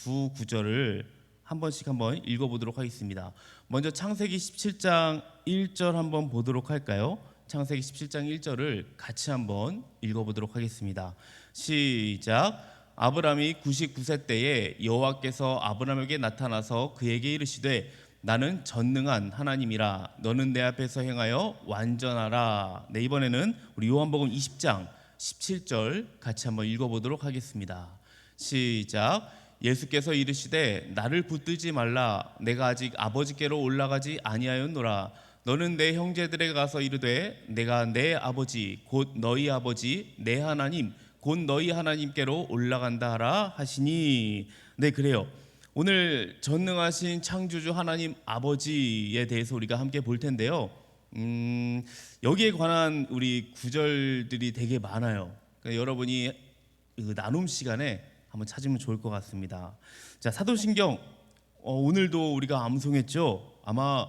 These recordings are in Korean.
두 구절을 한 번씩 한번 읽어보도록 하겠습니다. 먼저 창세기 17장 1절 한번 보도록 할까요? 창세기 17장 1절을 같이 한번 읽어보도록 하겠습니다. 시작. 아브람이 99세 때에 여호와께서 아브람에게 나타나서 그에게 이르시되 나는 전능한 하나님이라 너는 내 앞에서 행하여 완전하라. 네, 이번에는 우리 요한복음 20장 17절 같이 한번 읽어보도록 하겠습니다. 시작. 예수께서 이르시되 나를 붙들지 말라. 내가 아직 아버지께로 올라가지 아니하였노라. 너는 내 형제들에게 가서 이르되 내가 내 아버지 곧 너희 아버지 내 하나님 곧 너희 하나님께로 올라간다 하라 하시니. 네, 그래요. 오늘 전능하신 창조주 하나님 아버지에 대해서 우리가 함께 볼 텐데요. 여기에 관한 우리 구절들이 되게 많아요. 그러니까 여러분이 나눔 시간에 한번 찾으면 좋을 것 같습니다. 자, 사도신경 오늘도 우리가 암송했죠. 아마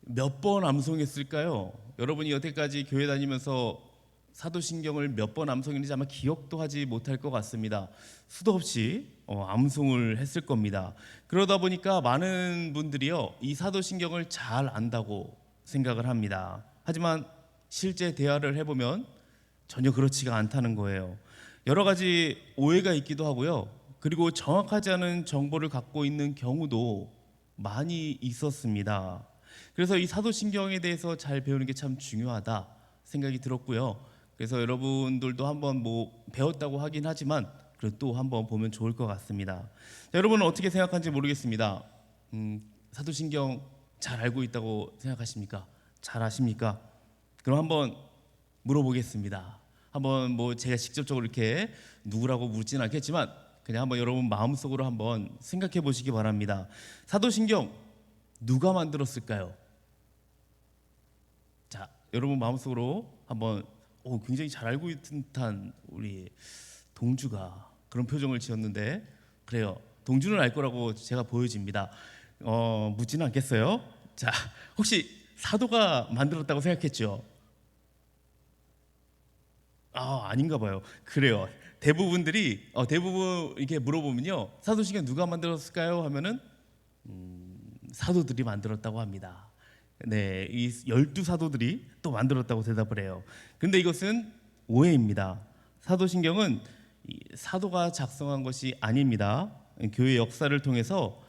몇 번 암송했을까요? 여러분이 여태까지 교회 다니면서 사도신경을 몇 번 암송했는지 아마 기억도 하지 못할 것 같습니다. 수도 없이 암송을 했을 겁니다. 그러다 보니까 많은 분들이요, 이 사도신경을 잘 안다고 생각을 합니다. 하지만 실제 대화를 해보면 전혀 그렇지가 않다는 거예요. 여러 가지 오해가 있기도 하고요. 그리고 정확하지 않은 정보를 갖고 있는 경우도 많이 있었습니다. 그래서 이 사도신경에 대해서 잘 배우는 게 참 중요하다 생각이 들었고요. 그래서 여러분들도 한번 배웠다고 하긴 하지만 그래도 또 한번 보면 좋을 것 같습니다. 자, 여러분은 어떻게 생각하는지 모르겠습니다. 사도신경 잘 알고 있다고 생각하십니까? 잘 아십니까? 그럼 한번 물어보겠습니다. 한번 제가 직접적으로 이렇게 누구라고 묻지는 않겠지만 그냥 한번 여러분 마음속으로 한번 생각해 보시기 바랍니다. 사도신경 누가 만들었을까요? 자, 여러분 마음속으로 한번 굉장히 잘 알고 있는 듯한 우리 동주가 그런 표정을 지었는데, 그래요. 동주는 알 거라고 제가 보여집니다. 묻지는 않겠어요? 자, 혹시 사도가 만들었다고 생각했죠? 아닌가 봐요. 그래요. 대부분 이렇게 물어보면요, 사도신경 누가 만들었을까요? 하면은 사도들이 만들었다고 합니다. 네, 이 12사도들이 또 만들었다고 대답을 해요. 근데 이것은 오해입니다. 사도신경은 사도가 작성한 것이 아닙니다. 교회 역사를 통해서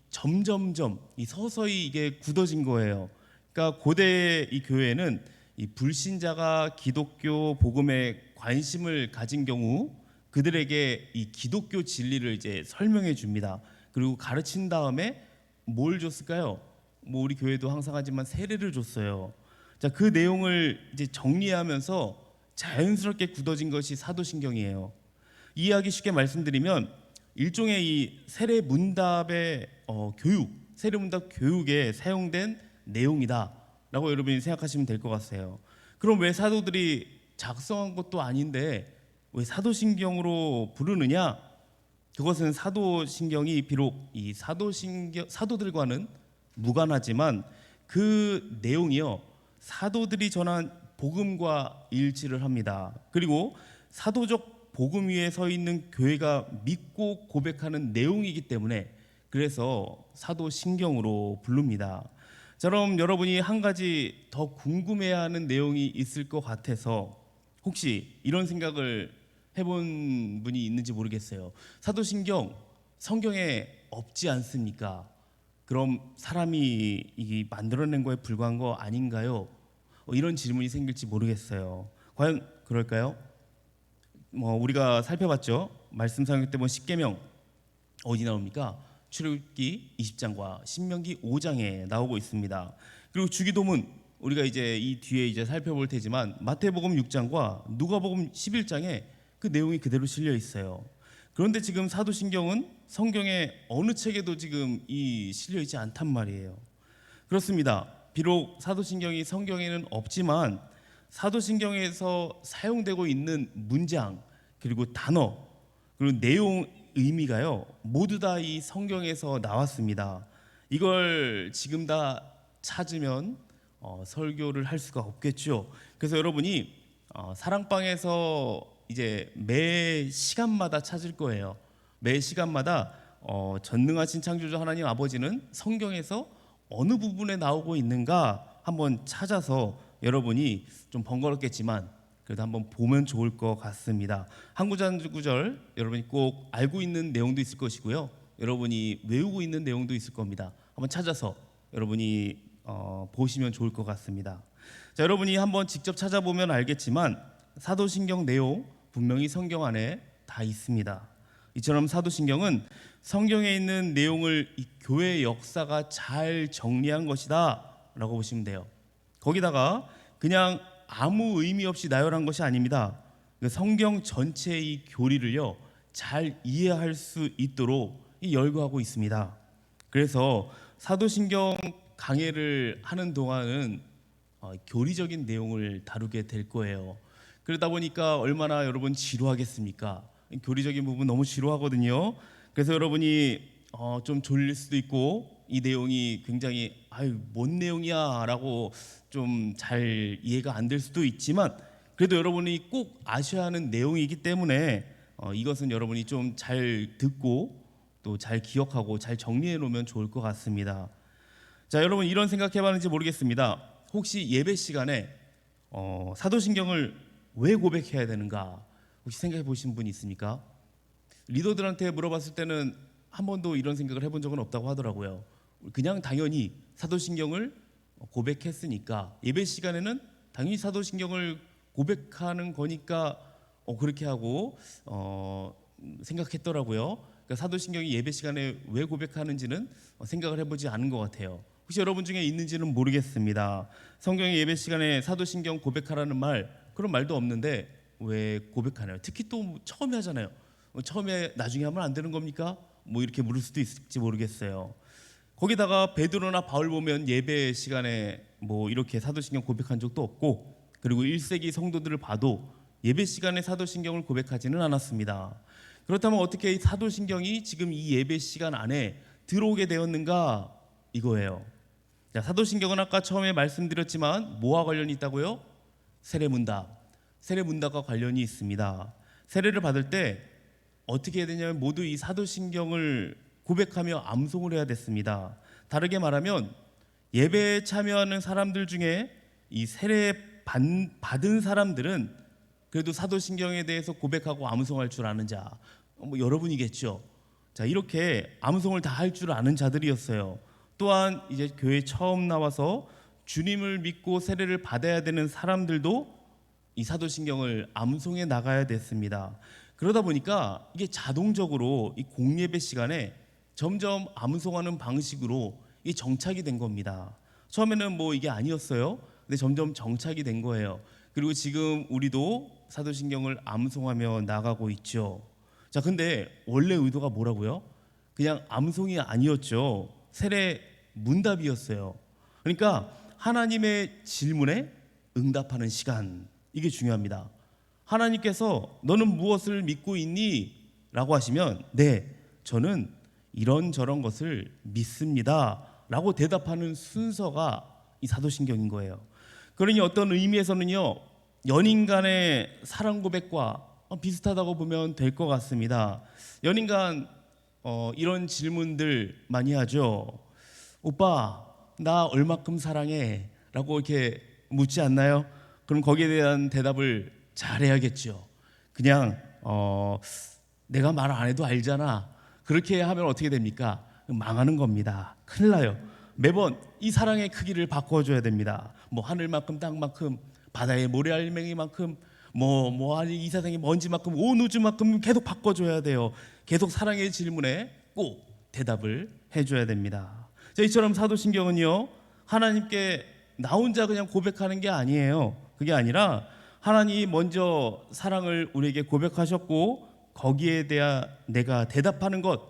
점점점 서서히 이게 굳어진 거예요. 그러니까 고대 이 교회는 이 불신자가 기독교 복음에 관심을 가진 경우 그들에게 이 기독교 진리를 이제 설명해 줍니다. 그리고 가르친 다음에 뭘 줬을까요? 우리 교회도 항상 하지만 세례를 줬어요. 자, 그 내용을 이제 정리하면서 자연스럽게 굳어진 것이 사도신경이에요. 이해하기 쉽게 말씀드리면 일종의 이 세례 문답의 세례 문답 교육에 사용된 내용이다라고 여러분이 생각하시면 될 것 같아요. 그럼 왜 사도들이 작성한 것도 아닌데 왜 사도신경으로 부르느냐? 그것은 사도신경이 비록 이 사도들과는 무관하지만 그 내용이요, 사도들이 전한 복음과 일치를 합니다. 그리고 사도적 복음 위에 서 있는 교회가 믿고 고백하는 내용이기 때문에 그래서 사도신경으로 부릅니다. 자, 그럼 여러분이 한 가지 더 궁금해하는 내용이 있을 것 같아서 혹시 이런 생각을 해본 분이 있는지 모르겠어요. 사도신경 성경에 없지 않습니까? 그럼 사람이 만들어낸 거에 불과한 거 아닌가요? 이런 질문이 생길지 모르겠어요. 과연 그럴까요? 우리가 살펴봤죠. 말씀 사용 때 보면 십계명 어디 나옵니까? 출애굽기 20장과 신명기 5장에 나오고 있습니다. 그리고 주기도문 우리가 이제 이 뒤에 이제 살펴볼 테지만 마태복음 6장과 누가복음 11장에 그 내용이 그대로 실려 있어요. 그런데 지금 사도신경은 성경의 어느 책에도 지금 실려 있지 않단 말이에요. 그렇습니다. 비록 사도신경이 성경에는 없지만 사도신경에서 사용되고 있는 문장 그리고 단어 그리고 내용 의미가요 모두 다 이 성경에서 나왔습니다. 이걸 지금 다 찾으면 설교를 할 수가 없겠죠. 그래서 여러분이 사랑방에서 이제 매 시간마다 찾을 거예요. 매 시간마다 전능하신 창조주 하나님 아버지는 성경에서 어느 부분에 나오고 있는가 한번 찾아서 여러분이 좀 번거롭겠지만 그래도 한번 보면 좋을 것 같습니다. 한 구절 한 구절 여러분이 꼭 알고 있는 내용도 있을 것이고요. 여러분이 외우고 있는 내용도 있을 겁니다. 한번 찾아서 여러분이 보시면 좋을 것 같습니다. 자, 여러분이 한번 직접 찾아보면 알겠지만 사도신경 내용 분명히 성경 안에 다 있습니다. 이처럼 사도신경은 성경에 있는 내용을 이 교회의 역사가 잘 정리한 것이다 라고 보시면 돼요. 거기다가 그냥 아무 의미 없이 나열한 것이 아닙니다. 성경 전체의 이 교리를요 잘 이해할 수 있도록 열거하고 있습니다. 그래서 사도신경 강해를 하는 동안은 교리적인 내용을 다루게 될 거예요. 그러다 보니까 얼마나 여러분 지루하겠습니까? 교리적인 부분 너무 지루하거든요. 그래서 여러분이 좀 졸릴 수도 있고 이 내용이 굉장히 뭔 내용이야라고 좀 잘 이해가 안 될 수도 있지만 그래도 여러분이 꼭 아셔야 하는 내용이기 때문에 이것은 여러분이 좀 잘 듣고 또 잘 기억하고 잘 정리해 놓으면 좋을 것 같습니다. 자, 여러분 이런 생각해 봤는지 모르겠습니다. 혹시 예배 시간에 사도신경을 왜 고백해야 되는가 혹시 생각해 보신 분 있습니까? 리더들한테 물어봤을 때는 한 번도 이런 생각을 해본 적은 없다고 하더라고요. 그냥 당연히 사도신경을 고백했으니까 예배 시간에는 당연히 사도신경을 고백하는 거니까 그렇게 하고 생각했더라고요. 그러니까 사도신경이 예배 시간에 왜 고백하는지는 생각을 해보지 않은 것 같아요. 혹시 여러분 중에 있는지는 모르겠습니다. 성경의 예배 시간에 사도신경 고백하라는 그런 말도 없는데 왜 고백하나요? 특히 또 처음에 하잖아요. 처음에 나중에 하면 안 되는 겁니까? 이렇게 물을 수도 있을지 모르겠어요. 거기다가 베드로나 바울 보면 예배 시간에 이렇게 사도신경 고백한 적도 없고 그리고 1세기 성도들을 봐도 예배 시간에 사도신경을 고백하지는 않았습니다. 그렇다면 어떻게 이 사도신경이 지금 이 예배 시간 안에 들어오게 되었는가 이거예요. 자, 사도신경은 아까 처음에 말씀드렸지만 뭐와 관련이 있다고요? 세례문답. 세례문답과 관련이 있습니다. 세례를 받을 때 어떻게 해야 되냐면 모두 이 사도신경을 고백하며 암송을 해야 됐습니다. 다르게 말하면 예배에 참여하는 사람들 중에 이 세례 받은 사람들은 그래도 사도신경에 대해서 고백하고 암송할 줄 아는 자 여러분이겠죠. 자, 이렇게 암송을 다 할 줄 아는 자들이었어요. 또한 이제 교회 처음 나와서 주님을 믿고 세례를 받아야 되는 사람들도 이 사도신경을 암송해 나가야 됐습니다. 그러다 보니까 이게 자동적으로 이 공예배 시간에 점점 암송하는 방식으로 이 정착이 된 겁니다. 처음에는 이게 아니었어요. 근데 점점 정착이 된 거예요. 그리고 지금 우리도 사도신경을 암송하며 나가고 있죠. 자, 근데 원래 의도가 뭐라고요? 그냥 암송이 아니었죠. 세례 문답이었어요. 그러니까 하나님의 질문에 응답하는 시간, 이게 중요합니다. 하나님께서 너는 무엇을 믿고 있니? 라고 하시면 네, 저는 이런저런 것을 믿습니다 라고 대답하는 순서가 이 사도신경인 거예요. 그러니 어떤 의미에서는요 연인 간의 사랑 고백과 비슷하다고 보면 될 것 같습니다. 연인 간 이런 질문들 많이 하죠. 오빠 나 얼마큼 사랑해? 라고 이렇게 묻지 않나요? 그럼 거기에 대한 대답을 잘해야겠죠. 그냥 내가 말 안 해도 알잖아. 그렇게 하면 어떻게 됩니까? 망하는 겁니다. 큰일 나요. 매번 이 사랑의 크기를 바꿔줘야 됩니다. 하늘만큼 땅만큼 바다의 모래알맹이만큼 이 세상의 먼지만큼 온 우주만큼 계속 바꿔줘야 돼요. 계속 사랑의 질문에 꼭 대답을 해줘야 됩니다. 자, 이처럼 사도신경은요 하나님께 나 혼자 그냥 고백하는 게 아니에요. 그게 아니라 하나님이 먼저 사랑을 우리에게 고백하셨고 거기에 대한 내가 대답하는 것,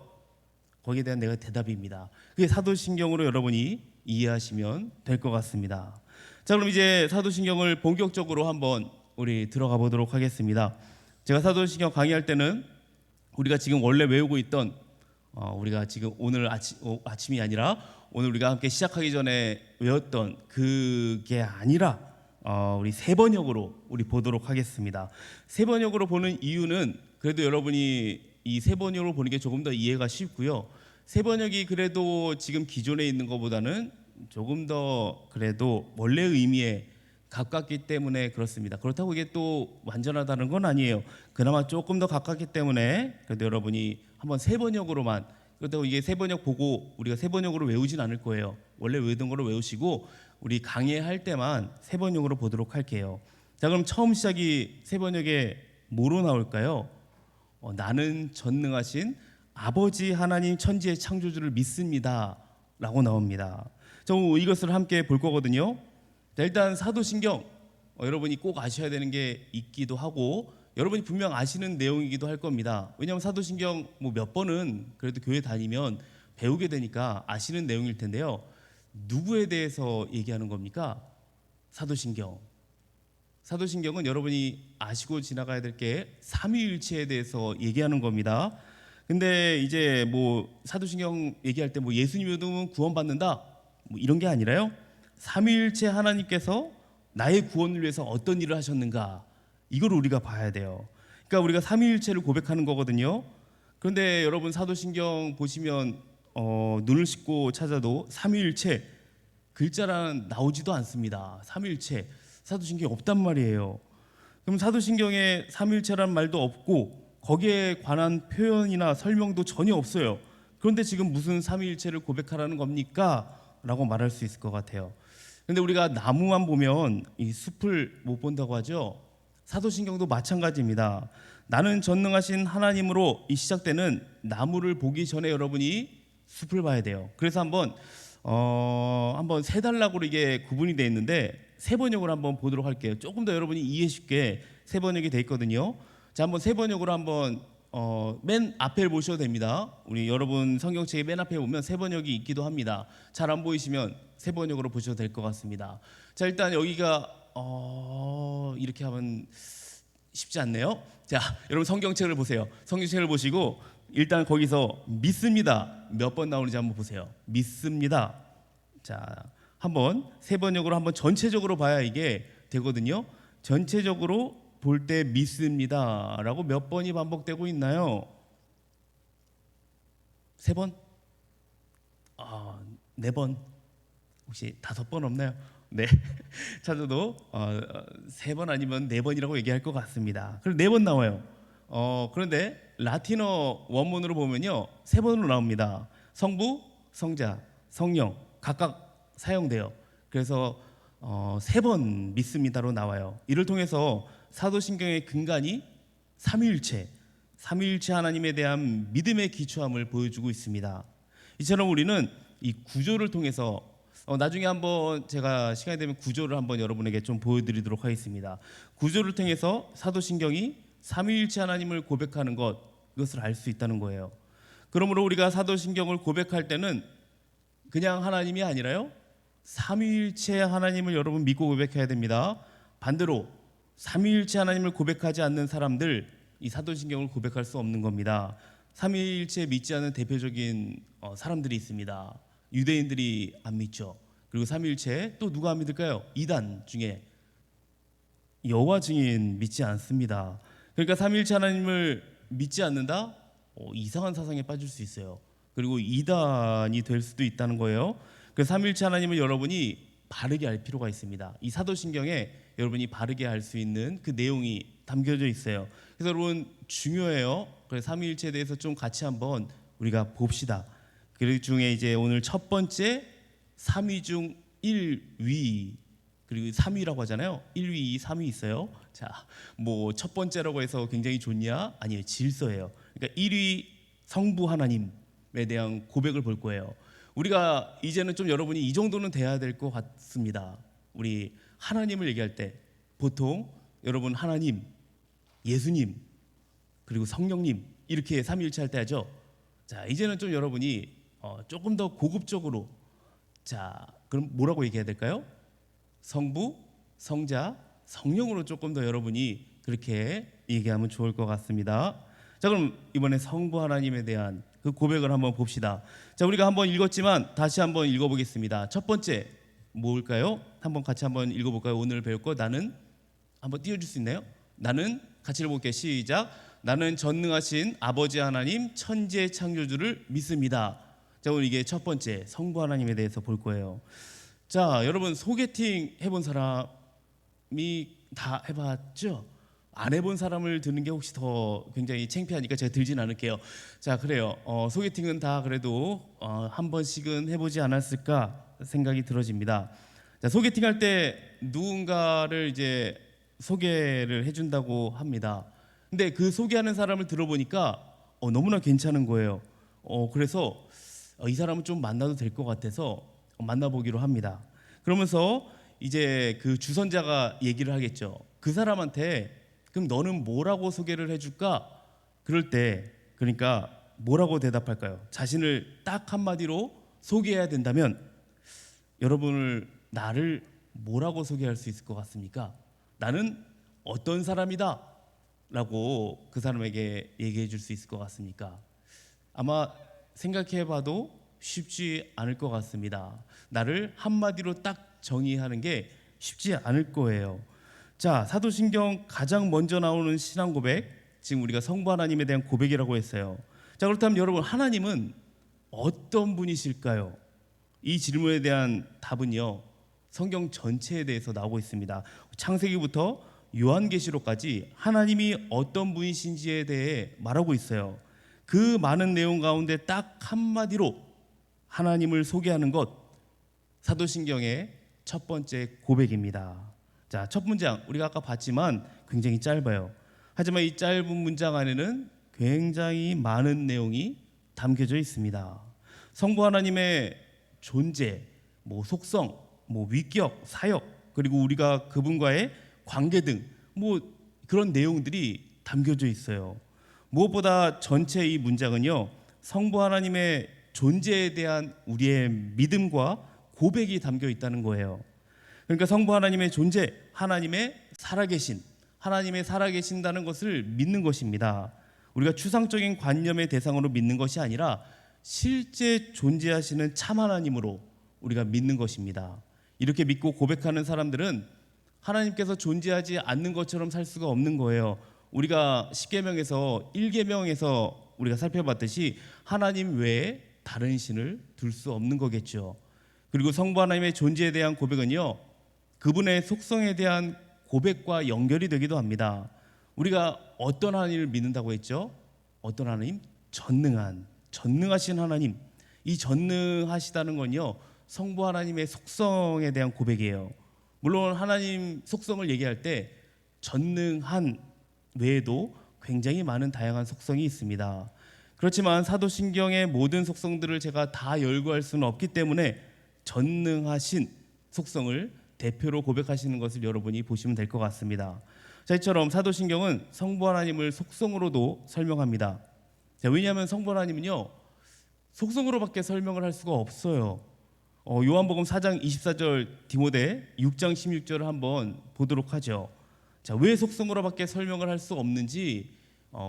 거기에 대한 내가 대답입니다. 그게 사도신경으로 여러분이 이해하시면 될 것 같습니다. 자, 그럼 이제 사도신경을 본격적으로 한번 우리 들어가 보도록 하겠습니다. 제가 사도신경 강의할 때는 우리가 지금 원래 외우고 있던 우리가 지금 오늘 아침이 아니라 오늘 우리가 함께 시작하기 전에 외웠던 그게 아니라 우리 세 번역으로 우리 보도록 하겠습니다. 세 번역으로 보는 이유는 그래도 여러분이 이 세 번역으로 보는 게 조금 더 이해가 쉽고요. 세 번역이 그래도 지금 기존에 있는 것보다는 조금 더 그래도 원래 의미에 가깝기 때문에 그렇습니다. 그렇다고 이게 또 완전하다는 건 아니에요. 그나마 조금 더 가깝기 때문에 그래도 여러분이 한번 세 번역으로만, 그렇다고 이게 세 번역 보고 우리가 세 번역으로 외우진 않을 거예요. 원래 외우던 거로 외우시고 우리 강의할 때만 세 번역으로 보도록 할게요. 자, 그럼 처음 시작이 세 번역에 뭐로 나올까요? 나는 전능하신 아버지 하나님 천지의 창조주를 믿습니다 라고 나옵니다. 저 이것을 함께 볼 거거든요. 자, 일단 사도신경 여러분이 꼭 아셔야 되는 게 있기도 하고 여러분이 분명 아시는 내용이기도 할 겁니다. 왜냐하면 사도신경 뭐 몇 번은 그래도 교회 다니면 배우게 되니까 아시는 내용일 텐데요. 누구에 대해서 얘기하는 겁니까? 사도신경. 사도신경은 여러분이 아시고 지나가야 될 게 삼위일체에 대해서 얘기하는 겁니다. 근데 이제 뭐 사도신경 얘기할 때 뭐 예수님 믿으면 구원받는다 뭐 이런 게 아니라요. 삼위일체 하나님께서 나의 구원을 위해서 어떤 일을 하셨는가, 이걸 우리가 봐야 돼요. 그러니까 우리가 삼위일체를 고백하는 거거든요. 그런데 여러분 사도신경 보시면 눈을 씻고 찾아도 삼위일체 글자란 나오지도 않습니다. 삼위일체 사도신경에 없단 말이에요. 그럼 사도신경에 삼위일체란 말도 없고 거기에 관한 표현이나 설명도 전혀 없어요. 그런데 지금 무슨 삼위일체를 고백하라는 겁니까? 라고 말할 수 있을 것 같아요. 근데 우리가 나무만 보면 이 숲을 못 본다고 하죠. 사도신경도 마찬가지입니다. 나는 전능하신 하나님으로 이 시작되는 나무를 보기 전에 여러분이 숲을 봐야 돼요. 그래서 한번 세 단락으로 이게 구분이 되어 있는데 세 번역으로 한번 보도록 할게요. 조금 더 여러분이 이해 쉽게 세 번역이 되어 있거든요. 자, 한번 세 번역으로 한번 맨 앞에 보셔도 됩니다. 우리 여러분 성경책의 맨 앞에 보면 세 번역이 있기도 합니다. 잘 안 보이시면 세 번역으로 보셔도 될 것 같습니다. 자, 일단 여기가 이렇게 하면 쉽지 않네요. 자, 여러분 성경책을 보세요. 성경책을 보시고 일단 거기서 믿습니다 몇 번 나오는지 한번 보세요. 믿습니다. 자, 한번 세 번역으로 한번 전체적으로 봐야 이게 되거든요. 전체적으로 볼 때 믿습니다라고 몇 번이 반복되고 있나요? 세 번? 네 번? 혹시 다섯 번 없나요? 네, 찾아도 세 번 아니면 네 번이라고 얘기할 것 같습니다. 그럼 네 번 나와요. 그런데 라틴어 원문으로 보면요 세 번으로 나옵니다. 성부, 성자, 성령 각각 사용돼요. 그래서 세 번 믿습니다로 나와요. 이를 통해서 사도신경의 근간이 삼위일체 하나님에 대한 믿음의 기초함을 보여주고 있습니다. 이처럼 우리는 이 구조를 통해서 나중에 한번 제가 시간이 되면 구조를 한번 여러분에게 좀 보여드리도록 하겠습니다. 구조를 통해서 사도신경이 삼위일체 하나님을 고백하는 이것을 알 수 있다는 거예요. 그러므로 우리가 사도신경을 고백할 때는 그냥 하나님이 아니라요 삼위일체 하나님을 여러분 믿고 고백해야 됩니다. 반대로 삼위일체 하나님을 고백하지 않는 사람들 이 사도신경을 고백할 수 없는 겁니다. 삼위일체 믿지 않는 대표적인 사람들이 있습니다. 유대인들이 안 믿죠. 그리고 삼위일체 또 누가 안 믿을까요? 이단 중에 여호와 증인 믿지 않습니다. 그러니까 삼위일체 하나님을 믿지 않는다? 이상한 사상에 빠질 수 있어요. 그리고 이단이 될 수도 있다는 거예요. 그 삼위일체 하나님을 여러분이 바르게 알 필요가 있습니다. 이 사도신경에 여러분이 바르게 알 수 있는 그 내용이 담겨져 있어요. 그래서 여러분 중요해요. 그래서 삼위일체에 대해서 좀 같이 한번 우리가 봅시다. 그 중에 이제 오늘 첫 번째 삼위 중 1위, 그리고 3위라고 하잖아요. 1위, 2위, 3위 있어요. 자, 뭐 첫 번째라고 해서 굉장히 좋냐? 아니에요. 질서예요. 그러니까 1위 성부 하나님에 대한 고백을 볼 거예요. 우리가 이제는 좀 여러분이 이 정도는 돼야 될 것 같습니다. 우리 하나님을 얘기할 때 보통 여러분 하나님, 예수님, 그리고 성령님 이렇게 삼위일체 할 때 하죠. 자, 이제는 좀 여러분이 조금 더 고급적으로, 자, 그럼 뭐라고 얘기해야 될까요? 성부, 성자, 성령으로 조금 더 여러분이 그렇게 얘기하면 좋을 것 같습니다. 자, 그럼 이번에 성부 하나님에 대한 그 고백을 한번 봅시다. 자, 우리가 한번 읽었지만 다시 한번 읽어보겠습니다. 첫 번째 뭘까요? 한번 같이 한번 읽어볼까요? 오늘 배울 거 나는 한번 띄워줄 수 있나요? 나는 같이 읽어볼게요. 시작. 나는 전능하신 아버지 하나님 천지의 창조주를 믿습니다. 자, 오늘 이게 첫 번째 성부 하나님에 대해서 볼 거예요. 자, 여러분 소개팅 해본 사람이 다 해봤죠? 안 해본 사람을 드는 게 혹시 더 굉장히 창피하니까 제가 들진 않을게요. 자, 그래요. 소개팅은 다 그래도 한 번씩은 해보지 않았을까 생각이 들어집니다. 자, 소개팅 할 때 누군가를 이제 소개를 해준다고 합니다. 근데 그 소개하는 사람을 들어보니까 너무나 괜찮은 거예요. 그래서 이 사람은 좀 만나도 될 것 같아서 만나보기로 합니다. 그러면서 이제 그 주선자가 얘기를 하겠죠. 그 사람한테 그럼 너는 뭐라고 소개를 해줄까? 그럴 때 그러니까 뭐라고 대답할까요? 자신을 딱 한마디로 소개해야 된다면 여러분을 나를 뭐라고 소개할 수 있을 것 같습니까? 나는 어떤 사람이다 라고 그 사람에게 얘기해 줄 수 있을 것 같습니까? 아마 생각해 봐도 쉽지 않을 것 같습니다. 나를 한마디로 딱 정의하는 게 쉽지 않을 거예요. 자, 사도신경 가장 먼저 나오는 신앙 고백, 지금 우리가 성부 하나님에 대한 고백이라고 했어요. 자, 그렇다면 여러분, 하나님은 어떤 분이실까요? 이 질문에 대한 답은요, 성경 전체에 대해서 나오고 있습니다. 창세기부터 요한계시록까지 하나님이 어떤 분이신지에 대해 말하고 있어요. 그 많은 내용 가운데 딱 한마디로 하나님을 소개하는 것, 사도신경의 첫 번째 고백입니다. 자, 첫 문장 우리가 아까 봤지만 굉장히 짧아요. 하지만 이 짧은 문장 안에는 굉장히 많은 내용이 담겨져 있습니다. 성부 하나님의 존재, 속성, 위격, 사역, 그리고 우리가 그분과의 관계 등 그런 내용들이 담겨져 있어요. 무엇보다 전체 이 문장은요, 성부 하나님의 존재에 대한 우리의 믿음과 고백이 담겨 있다는 거예요. 그러니까 성부 하나님의 존재, 하나님의 살아계신다는 것을 믿는 것입니다. 우리가 추상적인 관념의 대상으로 믿는 것이 아니라 실제 존재하시는 참 하나님으로 우리가 믿는 것입니다. 이렇게 믿고 고백하는 사람들은 하나님께서 존재하지 않는 것처럼 살 수가 없는 거예요. 우리가 십계명에서 1계명에서 우리가 살펴봤듯이 하나님 외에 다른 신을 둘 수 없는 거겠죠. 그리고 성부 하나님의 존재에 대한 고백은요, 그분의 속성에 대한 고백과 연결이 되기도 합니다. 우리가 어떤 하나님을 믿는다고 했죠? 어떤 하나님? 전능하신 하나님. 이 전능하시다는 건요, 성부 하나님의 속성에 대한 고백이에요. 물론 하나님 속성을 얘기할 때 전능한 외에도 굉장히 많은 다양한 속성이 있습니다. 그렇지만 사도신경의 모든 속성들을 제가 다 열거할 수는 없기 때문에 전능하신 속성을 대표로 고백하시는 것을 여러분이 보시면 될 것 같습니다. 자, 이처럼 사도신경은 성부 하나님을 속성으로도 설명합니다. 자, 왜냐하면 성부 하나님은요, 속성으로밖에 설명을 할 수가 없어요. 요한복음 4장 24절, 디모데 6장 16절을 한번 보도록 하죠. 자, 왜 속성으로밖에 설명을 할 수 없는지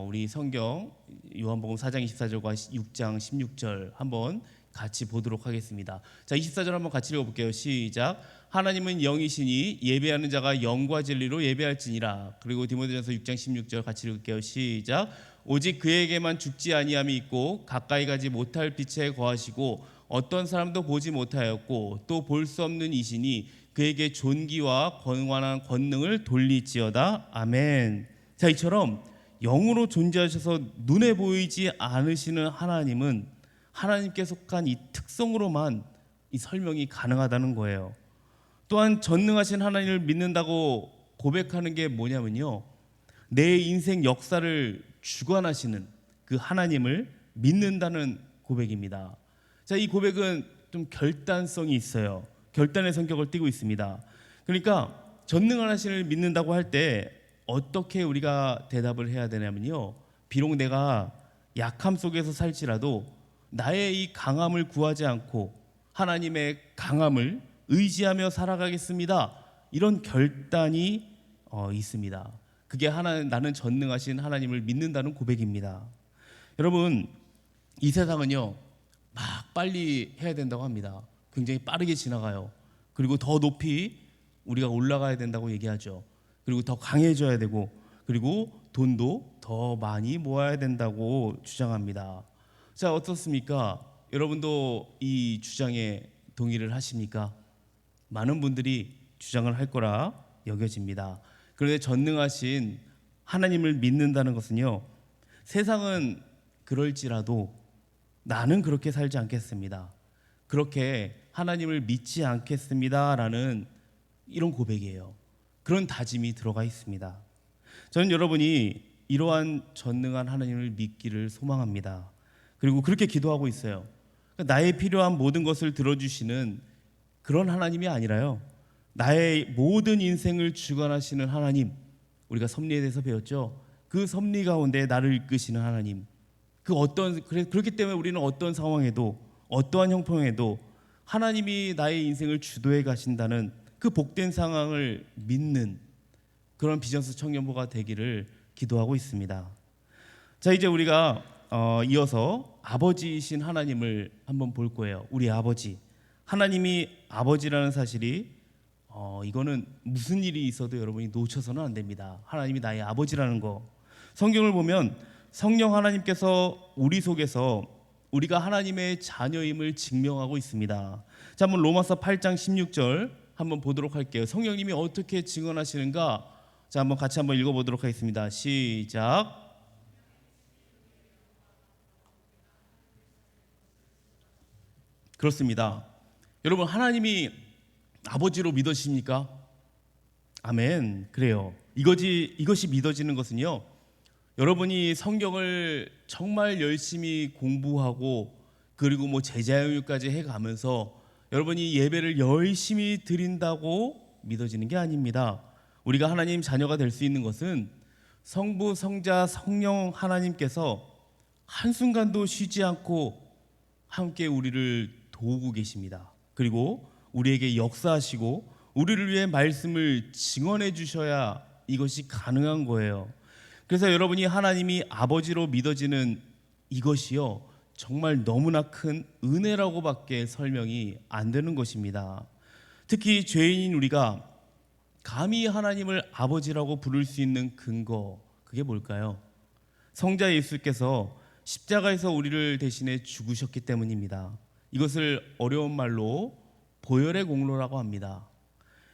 우리 성경 요한복음 4장 24절과 6장 16절 한번 같이 보도록 하겠습니다. 자, 24절 한번 같이 읽어볼게요. 시작. 하나님은 영이시니 예배하는 자가 영과 진리로 예배할지니라. 그리고 디모데전서 6장 16절 같이 읽을게요. 시작. 오직 그에게만 죽지 아니함이 있고 가까이 가지 못할 빛에 거하시고 어떤 사람도 보지 못하였고 또 볼 수 없는 이시니 그에게 존귀와 권한한 권능을 돌리지어다. 아멘. 자, 이처럼 영으로 존재하셔서 눈에 보이지 않으시는 하나님은 하나님께 속한 이 특성으로만 이 설명이 가능하다는 거예요. 또한 전능하신 하나님을 믿는다고 고백하는 게 뭐냐면요, 내 인생 역사를 주관하시는 그 하나님을 믿는다는 고백입니다. 자, 이 고백은 좀 결단성이 있어요. 결단의 성격을 띠고 있습니다. 그러니까 전능한 하나님을 믿는다고 할 때 어떻게 우리가 대답을 해야 되냐면요, 비록 내가 약함 속에서 살지라도 나의 이 강함을 구하지 않고 하나님의 강함을 의지하며 살아가겠습니다. 이런 결단이 있습니다. 그게 나는 전능하신 하나님을 믿는다는 고백입니다. 여러분, 이 세상은요, 막 빨리 해야 된다고 합니다. 굉장히 빠르게 지나가요. 그리고 더 높이 우리가 올라가야 된다고 얘기하죠. 그리고 더 강해져야 되고, 그리고 돈도 더 많이 모아야 된다고 주장합니다. 자, 어떻습니까? 여러분도 이 주장에 동의를 하십니까? 많은 분들이 주장을 할 거라 여겨집니다. 그런데 전능하신 하나님을 믿는다는 것은요, 세상은 그럴지라도 나는 그렇게 살지 않겠습니다. 그렇게 하나님을 믿지 않겠습니다라는 이런 고백이에요. 그런 다짐이 들어가 있습니다. 저는 여러분이 이러한 전능한 하나님을 믿기를 소망합니다. 그리고 그렇게 기도하고 있어요. 나의 필요한 모든 것을 들어주시는 그런 하나님이 아니라요, 나의 모든 인생을 주관하시는 하나님, 우리가 섭리에 대해서 배웠죠. 그 섭리 가운데 나를 이끄시는 하나님, 그렇기 때문에 우리는 어떤 상황에도 어떠한 형편에도 하나님이 나의 인생을 주도해 가신다는 그 복된 상황을 믿는 그런 비전스 청년부가 되기를 기도하고 있습니다. 자, 이제 우리가 이어서 아버지이신 하나님을 한번 볼 거예요. 우리 아버지, 하나님이 아버지라는 사실이 이거는 무슨 일이 있어도 여러분이 놓쳐서는 안 됩니다. 하나님이 나의 아버지라는 거. 성경을 보면 성령 하나님께서 우리 속에서 우리가 하나님의 자녀임을 증명하고 있습니다. 자, 한번 로마서 8장 16절 한번 보도록 할게요. 성령님이 어떻게 증언하시는가? 자, 한번 같이 한번 읽어보도록 하겠습니다. 시작. 그렇습니다. 여러분, 하나님이 아버지로 믿으십니까? 아멘. 그래요. 이것이 믿어지는 것은요, 여러분이 성경을 정말 열심히 공부하고 그리고 뭐 제자교육까지 해가면서 여러분이 예배를 열심히 드린다고 믿어지는 게 아닙니다. 우리가 하나님 자녀가 될 수 있는 것은 성부, 성자, 성령 하나님께서 한순간도 쉬지 않고 함께 우리를 도우고 계십니다. 그리고 우리에게 역사하시고 우리를 위해 말씀을 증언해 주셔야 이것이 가능한 거예요. 그래서 여러분이 하나님이 아버지로 믿어지는 이것이요, 정말 너무나 큰 은혜라고밖에 설명이 안 되는 것입니다. 특히 죄인인 우리가 감히 하나님을 아버지라고 부를 수 있는 근거, 그게 뭘까요? 성자 예수께서 십자가에서 우리를 대신해 죽으셨기 때문입니다. 이것을 어려운 말로 보혈의 공로라고 합니다.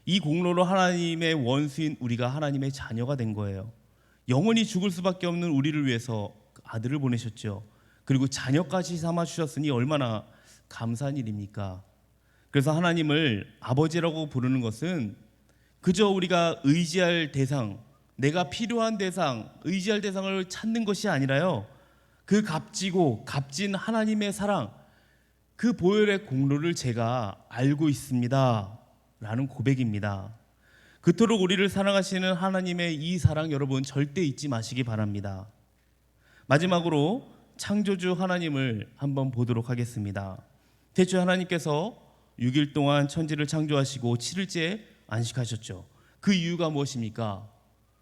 이 공로로 하나님의 원수인 우리가 하나님의 자녀가 된 거예요. 영원히 죽을 수밖에 없는 우리를 위해서 아들을 보내셨죠. 그리고 자녀까지 삼아 주셨으니 얼마나 감사한 일입니까? 그래서 하나님을 아버지라고 부르는 것은 그저 우리가 의지할 대상, 내가 필요한 대상, 의지할 대상을 찾는 것이 아니라요, 그 값지고 값진 하나님의 사랑, 그 보혈의 공로를 제가 알고 있습니다 라는 고백입니다. 그토록 우리를 사랑하시는 하나님의 이 사랑, 여러분 절대 잊지 마시기 바랍니다. 마지막으로 창조주 하나님을 한번 보도록 하겠습니다. 태초에 하나님께서 6일 동안 천지를 창조하시고 7일째 안식하셨죠. 그 이유가 무엇입니까?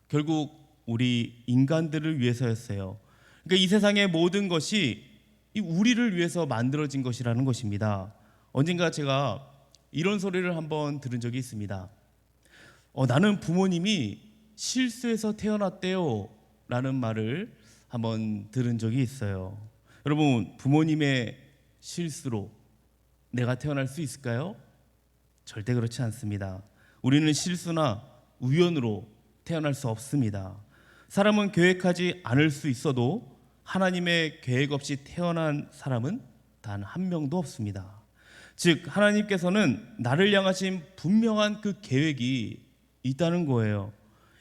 결국 우리 인간들을 위해서였어요. 그러니까 이 세상의 모든 것이 우리를 위해서 만들어진 것이라는 것입니다. 언젠가 제가 이런 소리를 한번 들은 적이 있습니다. 나는 부모님이 실수해서 태어났대요 라는 말을 한번 들은 적이 있어요. 여러분, 부모님의 실수로 내가 태어날 수 있을까요? 절대 그렇지 않습니다. 우리는 실수나 우연으로 태어날 수 없습니다. 사람은 계획하지 않을 수 있어도 하나님의 계획 없이 태어난 사람은 단 한 명도 없습니다. 즉, 하나님께서는 나를 향하신 분명한 그 계획이 있다는 거예요.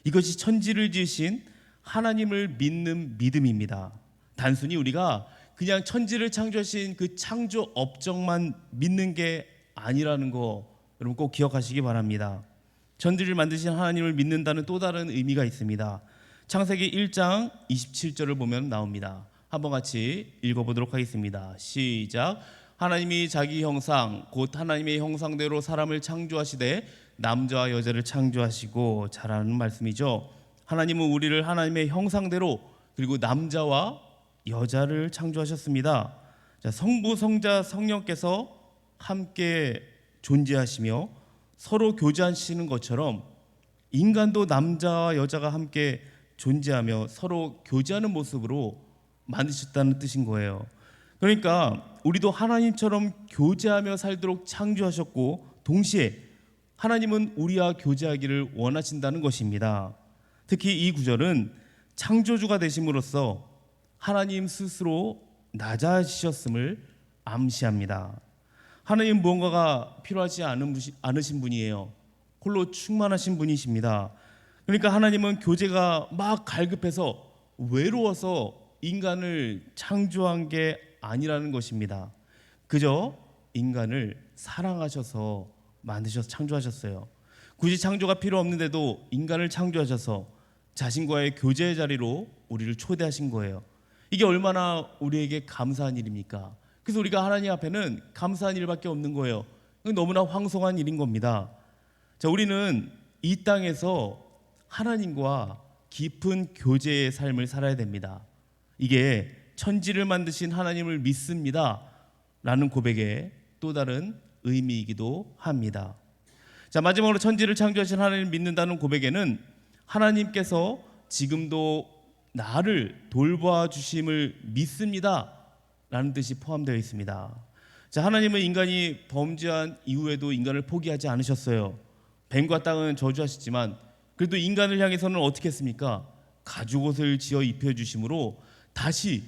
이것이 천지를 지으신 하나님을 믿는 믿음입니다. 단순히 우리가 그냥 천지를 창조하신 그 창조 업적만 믿는 게 아니라는 거 여러분 꼭 기억하시기 바랍니다. 천지를 만드신 하나님을 믿는다는 또 다른 의미가 있습니다. 창세기 1장 27절을 보면 나옵니다. 한번 같이 읽어보도록 하겠습니다. 시작. 하나님이 자기 형상 곧 하나님의 형상대로 사람을 창조하시되 남자와 여자를 창조하시고, 잘하는 말씀이죠. 하나님은 우리를 하나님의 형상대로 그리고 남자와 여자를 창조하셨습니다. 자, 성부, 성자, 성령께서 함께 존재하시며 서로 교제하시는 것처럼 인간도 남자와 여자가 함께 존재하며 서로 교제하는 모습으로 만드셨다는 뜻인 거예요. 그러니까 우리도 하나님처럼 교제하며 살도록 창조하셨고, 동시에 하나님은 우리와 교제하기를 원하신다는 것입니다. 특히 이 구절은 창조주가 되심으로써 하나님 스스로 낮아지셨음을 암시합니다. 하나님 무언가가 필요하지 않으신 분이에요. 홀로 충만하신 분이십니다. 그러니까 하나님은 교제가 막 갈급해서 외로워서 인간을 창조한 게 아니라는 것입니다. 그저 인간을 사랑하셔서 만드셔서 창조하셨어요. 굳이 창조가 필요 없는데도 인간을 창조하셔서 자신과의 교제의 자리로 우리를 초대하신 거예요. 이게 얼마나 우리에게 감사한 일입니까? 그래서 우리가 하나님 앞에는 감사한 일밖에 없는 거예요. 너무나 황송한 일인 겁니다. 자, 우리는 이 땅에서 하나님과 깊은 교제의 삶을 살아야 됩니다. 이게 천지를 만드신 하나님을 믿습니다 라는 고백의 또 다른 의미이기도 합니다. 자, 마지막으로 천지를 창조하신 하나님을 믿는다는 고백에는 하나님께서 지금도 나를 돌봐 주심을 믿습니다 라는 뜻이 포함되어 있습니다. 자, 하나님은 인간이 범죄한 이후에도 인간을 포기하지 않으셨어요. 뱀과 땅은 저주하시지만 그래도 인간을 향해서는 어떻게 했습니까? 가죽옷을 지어 입혀주심으로 다시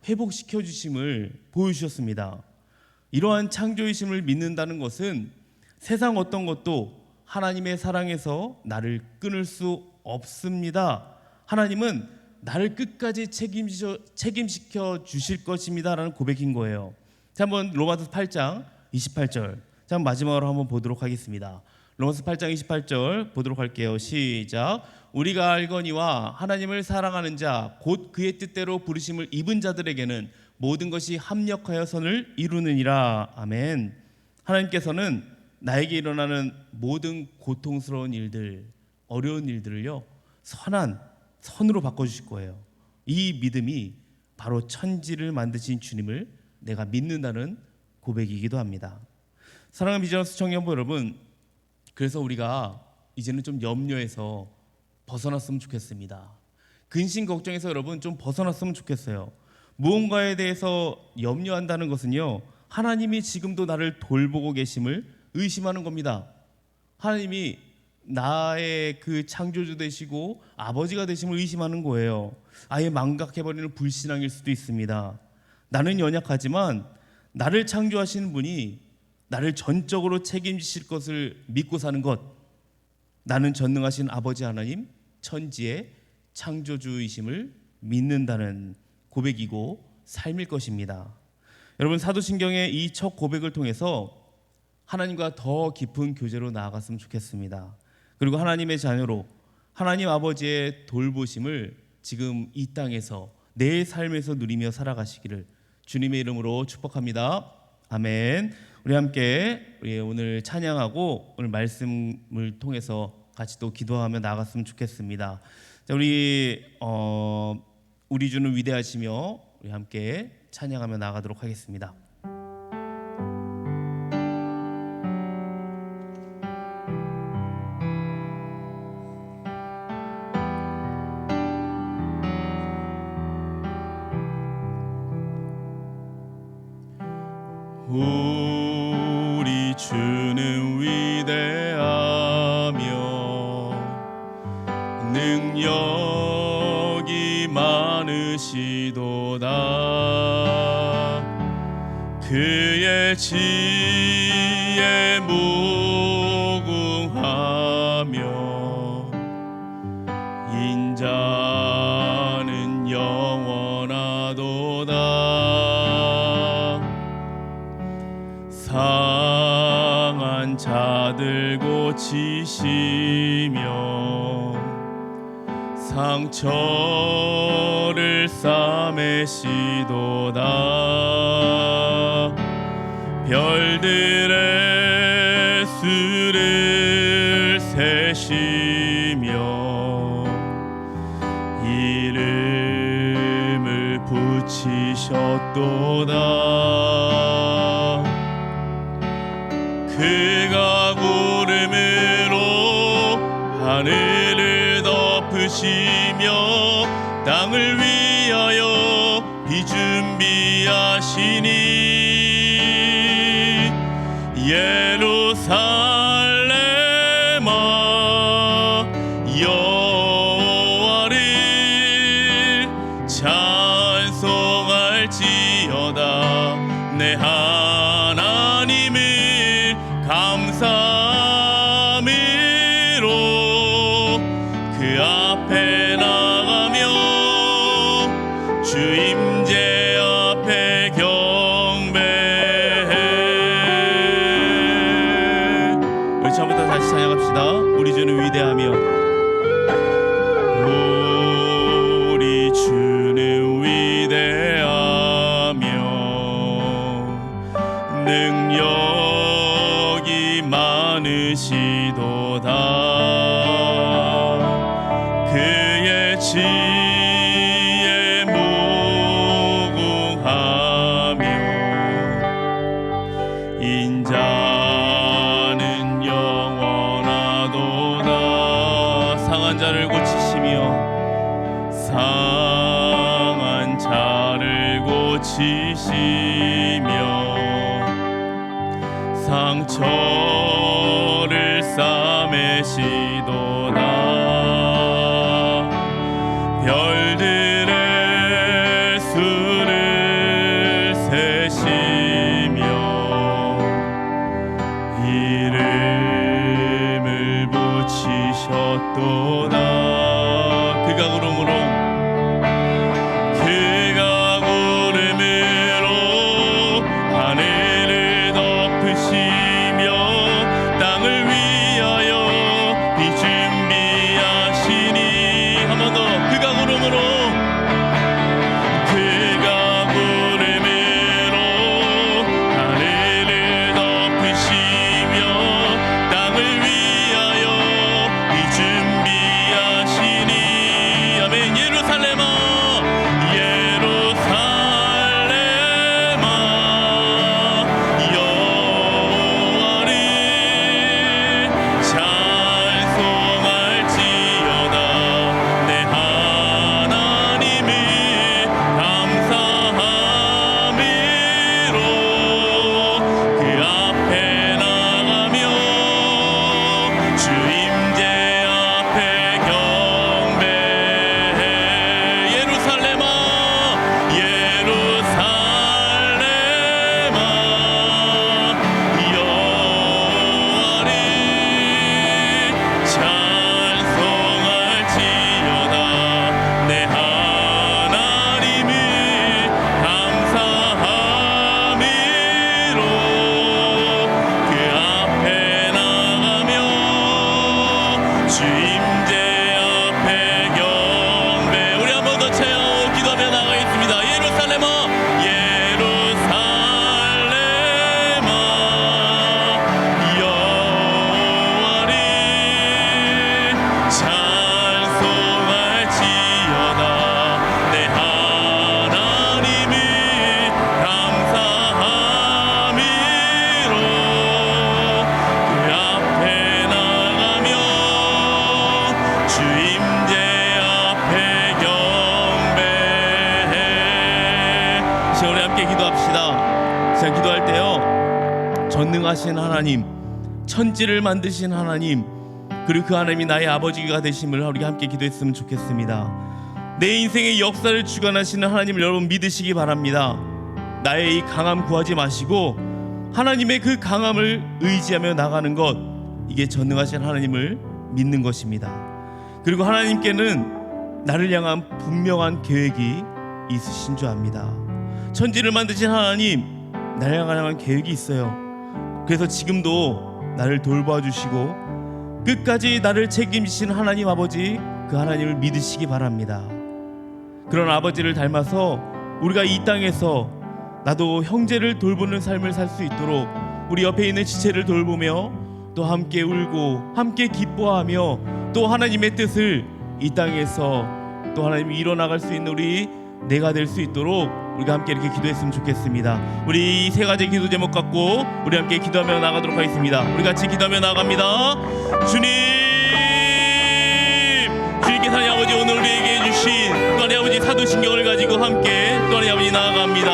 회복시켜 주심을 보여주셨습니다. 이러한 창조이심을 믿는다는 것은 세상 어떤 것도 하나님의 사랑에서 나를 끊을 수 없습니다. 하나님은 나를 끝까지 책임시켜 주실 것입니다 라는 고백인 거예요. 자, 한번 로마서 8장 28절, 자, 마지막으로 한번 보도록 하겠습니다. 로마서 8장 28절 보도록 할게요. 시작. 우리가 알거니와 하나님을 사랑하는 자 곧 그의 뜻대로 부르심을 입은 자들에게는 모든 것이 합력하여 선을 이루느니라. 아멘. 하나님께서는 나에게 일어나는 모든 고통스러운 일들, 어려운 일들을요, 선으로 바꿔주실 거예요. 이 믿음이 바로 천지를 만드신 주님을 내가 믿는다는 고백이기도 합니다. 사랑하는 비전하우스 청년부 여러분, 그래서 우리가 이제는 좀 염려에서 벗어났으면 좋겠습니다. 근심 걱정에서 여러분 좀 벗어났으면 좋겠어요. 무언가에 대해서 염려한다는 것은요, 하나님이 지금도 나를 돌보고 계심을 의심하는 겁니다. 하나님이 나의 그 창조주 되시고 아버지가 되심을 의심하는 거예요. 아예 망각해버리는 불신앙일 수도 있습니다. 나는 연약하지만 나를 창조하시는 분이 나를 전적으로 책임지실 것을 믿고 사는 것, 나는 전능하신 아버지 하나님, 천지의 창조주이심을 믿는다는 고백이고 삶일 것입니다. 여러분, 사도신경의 이 첫 고백을 통해서 하나님과 더 깊은 교제로 나아갔으면 좋겠습니다. 그리고 하나님의 자녀로 하나님 아버지의 돌보심을 지금 이 땅에서 내 삶에서 누리며 살아가시기를 주님의 이름으로 축복합니다. 아멘. 우리 함께 오늘 찬양하고 오늘 말씀을 통해서 같이 또 기도하며 나아갔으면 좋겠습니다. 자, 우리 주는 위대하시며 우리 함께 찬양하며 나아가도록 하겠습니다. 우리 주는 위대하며 능력이 많으시도다. 그의 지혜에 무궁하며 인자는 영원하도다. 상한 자들 고치시며 상처를 싸매시도다. 별들의 수를 세시며 이름을 붙이셨도다. 그가 구름으로 하늘을 덮으시며 위하여 땅을 위하여 비 준비하시니 예루살렘아 여호와를 찬송할지어다. 내 하나님을 감사함으로 그 앞에 나가며 주 임재 앞에 경배해. 우리 처음부터 다시 찬양합시다. 우리 주는 위대하며 우리 주는 위대하며 능력이 많으시도다. 그의 지혜 무궁하며 인자는 영원하도다. 상한 자를 고치시며 상한 자를 고치시며 상처를 싸매시도다. 별들의 수를 세시며 이름을 붙이셨도다. 그가 구름으로 하늘을 덮으시며 땅을 위하여 비 준비하시니. 한 번 더. 그가 구름으로 하늘을 덮으시며 땅을 위하여 비 준비하시니. 아멘. 예루살렘아 여호와를 찬송할지어다. 내 하나님을 감사함으로 그 앞에 나가며 주 임재 앞에 경배해. 예루살렘아 여호와를 찬송할지어다. 내 하나님을 감사함으로 그 앞에 나가며 주 임재 앞에 경배. 우리 한 번 더 찬양하고 기도하며 나가겠습니다. 예루살렘아 여호와를 찬송할지어다. 내 하나님을 감사함으로 그 앞에 나가며 주 임재 앞에 경배해. 시간 우리 함께 기도합시다. 시간 기도할 때요, 전능하신 하나님, 천지를 만드신 하나님, 그리고 그 하나님이 나의 아버지가 되심을 우리가 함께 기도했으면 좋겠습니다. 내 인생의 역사를 주관하시는 하나님을 여러분 믿으시기 바랍니다. 나의 이 강함 구하지 마시고 하나님의 그 강함을 의지하며 나가는 것, 이게 전능하신 하나님을 믿는 것입니다. 그리고 하나님께는 나를 향한 분명한 계획이 있으신 줄 압니다. 천지를 만드신 하나님, 나를 향한 계획이 있어요. 그래서 지금도 나를 돌봐 주시고 끝까지 나를 책임지신 하나님 아버지, 그 하나님을 믿으시기 바랍니다. 그런 아버지를 닮아서 우리가 이 땅에서 나도 형제를 돌보는 삶을 살 수 있도록 우리 옆에 있는 지체를 돌보며 또 함께 울고 함께 기뻐하며 또 하나님의 뜻을 이 땅에서 또 하나님이 이뤄나갈 수 있는 우리 내가 될 수 있도록 우리가 함께 이렇게 기도했으면 좋겠습니다. 우리 이 세 가지 기도 제목 갖고 우리 함께 기도하며 나가도록 하겠습니다. 우리 같이 기도하며 나갑니다. 주님, 주님께 주님께서 하나님 아버지 오늘 우리에게 주신 또 하나님 아버지 사도신경을 가지고 함께 또 하나님 아버지 나아갑니다.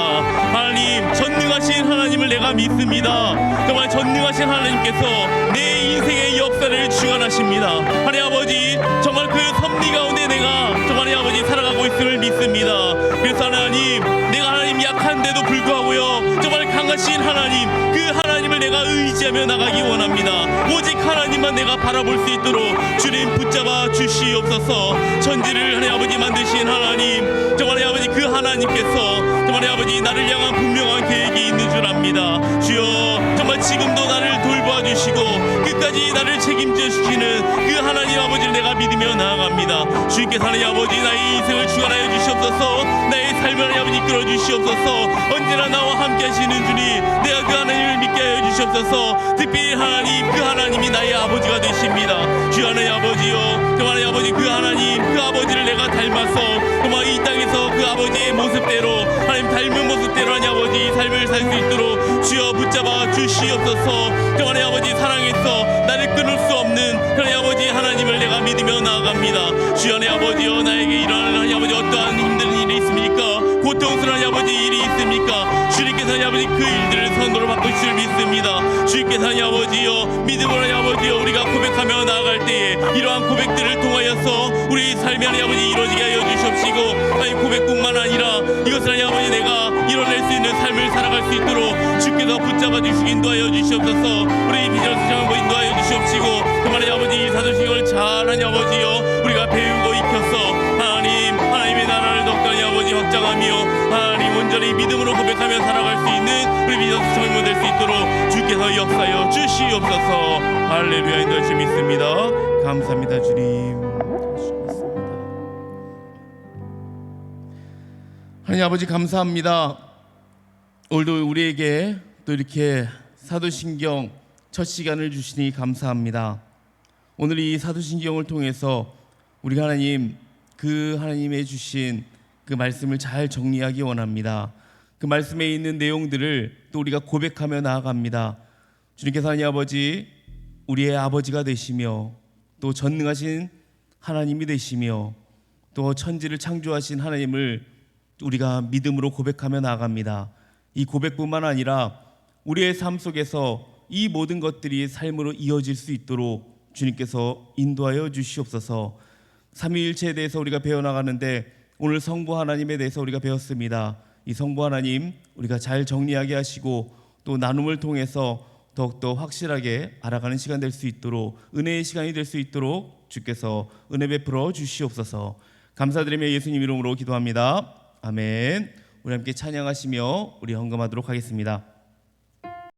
하나님 전능하신 하나님을 내가 믿습니다. 정말 전능하신 하나님께서 내 인생의 역사를 주관하십니다. 하나님 아버지 정말 그 섭리 가운데 내가 정말 하나님 아버지 살아가고 있음을 믿습니다. 그래서 하나님 내가 하나님 약한데도 불구하고요 정말 강하신 하나님 그 하나님을 내가 의지하며 나가기 원합니다. 오직 하나님만 내가 바라볼 수 있도록 주님 붙잡아 주시옵소서. 천지를 하나님 아버지 만드신 하나님 정말 하나님 아버지 그 하나님께서 정말 하나님 아버지 나를 향한 분명한 계획이 있는 줄 압니다. 주여 정말 지금도 나를 돌보아 주시고 끝까지 나를 책임져 주시는 그 하나님 아버지를 내가 믿으며 나아갑니다. 주님께서 하나님 아버지 나의 인생을 주관하여 주시옵소서. 나의 삶을 하나님 아버지 이끌어 주시옵소서. 언제나 나와 함께 하시는 주님 내가 그 하나님을 믿게 하여 주시옵소서. 특별히 하나님 그 하나님이 나의 아버지가 되십니다. 주 하나님 아버지요 정말 하나님 아버지 그 하나님 그 아버지를 내가 닮아서 정말 이 땅에서 그 아버지의 모습대로 하나님 닮은 모습대로 하나님 아버지 삶을 살 수 있도록 주여 붙잡아 주시옵소서. 정말 하나님 아버지 사랑에서 나를 끊을 수 없는 하나님 아버지 하나님을 내가 믿으며 나아갑니다. 주 하나님 아버지요 나에게 일어나는 하나님 아버지 어떠한 힘든 일이 있습니까? 고통스러운 하나님 아버지 일이 있습니까? 주님께서 하나님 아버지 그 일들을 선도로 바꾸실 줄 믿습니다. 주님께서 하나님 아버지요 믿음으로 하나님 아버지요 우리가 고백하며 나아갈 때에 이러한 고백들을 통하여서 우리 삶의 하나님 아버지 이루어지게 하여 주시옵시고 하나님 고백뿐만 아니라 이것을 하나님 아버지 내가 이뤄낼 수 있는 삶을 살아갈 수 있도록 주께서 붙잡아 주시기 인도하여 주시옵소서. 우리 비전 수장을 인도하여 주시옵시고 정말 하나님 아버지 이 사도신경을 잘 하나님 아버지요 우리가 배우고 익혀서 하나님의 나라를 더욱더 하나님 아버지 확장하며 하나님 온전히 믿음으로 고백하며 살아갈 수 있는 우리 비전 수장을 될 수 있도록 주께서 역사여 주시옵소서. 할렐루야 인도할 줄 믿습니다. 감사합니다 주님. 하나님 아버지 감사합니다. 오늘도 우리에게 또 이렇게 사도신경 첫 시간을 주시니 감사합니다. 오늘 이 사도신경을 통해서 우리가 하나님 그 하나님의 주신 그 말씀을 잘 정리하기 원합니다. 그 말씀에 있는 내용들을 또 우리가 고백하며 나아갑니다. 주님께서 하나님 아버지 우리의 아버지가 되시며 또 전능하신 하나님이 되시며 또 천지를 창조하신 하나님을 우리가 믿음으로 고백하며 나아갑니다. 이 고백뿐만 아니라 우리의 삶 속에서 이 모든 것들이 삶으로 이어질 수 있도록 주님께서 인도하여 주시옵소서. 삼위일체에 대해서 우리가 배워나가는데 오늘 성부 하나님에 대해서 우리가 배웠습니다. 이 성부 하나님 우리가 잘 정리하게 하시고 또 나눔을 통해서 더욱더 확실하게 알아가는 시간 될 수 있도록 은혜의 시간이 될 수 있도록 주께서 은혜 베풀어 주시옵소서. 감사드리며 예수님 이름으로 기도합니다. 아멘. 우리 함께 찬양하시며 우리 헌금하도록 하겠습니다.